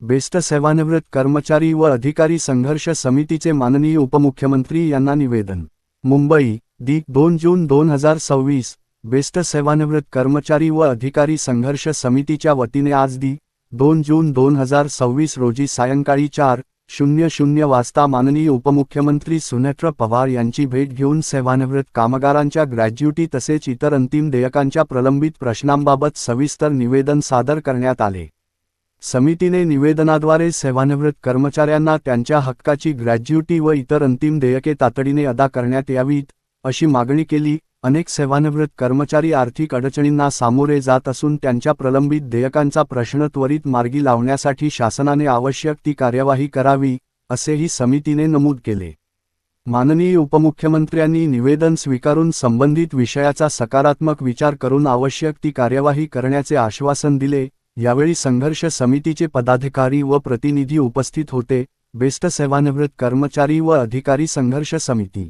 Best सेवानिवृत्त कर्मचारी व अधिकारी संघर्ष समितीचे माननीय उपमुख्यमंत्री यांना निवेदन. मुंबई, दि. 2 जून 2026. बेस्ट सेवानिवृत्त कर्मचारी व अधिकारी संघर्ष समितीच्या वतीने आज दि. 2 जून 2026 रोजी सायंकाळी 4:00 वाजता माननीय उपमुख्यमंत्री सुनेत्र पवार यांची भेट घेऊन सेवानिवृत्त कामगारांच्या ग्रॅज्युटी तसेच इतर अंतिम देयकांच्या प्रलंबित प्रश्नांबाबत सविस्तर निवेदन सादर करण्यात आले. समितीने निवेदनाद्वारे सेवानिवृत्त कर्मचाऱ्यांना त्यांच्या हक्काची ग्रॅज्युटी व इतर अंतिम देयके तातडीने अदा करण्यात यावीत, अशी मागणी केली. अनेक सेवानिवृत्त कर्मचारी आर्थिक अडचणींना सामोरे जात असून त्यांच्या प्रलंबित देयकांचा प्रश्न त्वरित मार्गी लावण्यासाठी शासनाने आवश्यक ती कार्यवाही करावी, असेही समितीने नमूद केले. माननीय उपमुख्यमंत्र्यांनी निवेदन स्वीकारून संबंधित विषयाचा सकारात्मक विचार करून आवश्यक ती कार्यवाही करण्याचे आश्वासन दिले. यावेळी संघर्ष समितीचे पदाधिकारी व प्रतिनिधी उपस्थित होते. बेस्ट सेवानिवृत्त कर्मचारी व अधिकारी संघर्ष समिती.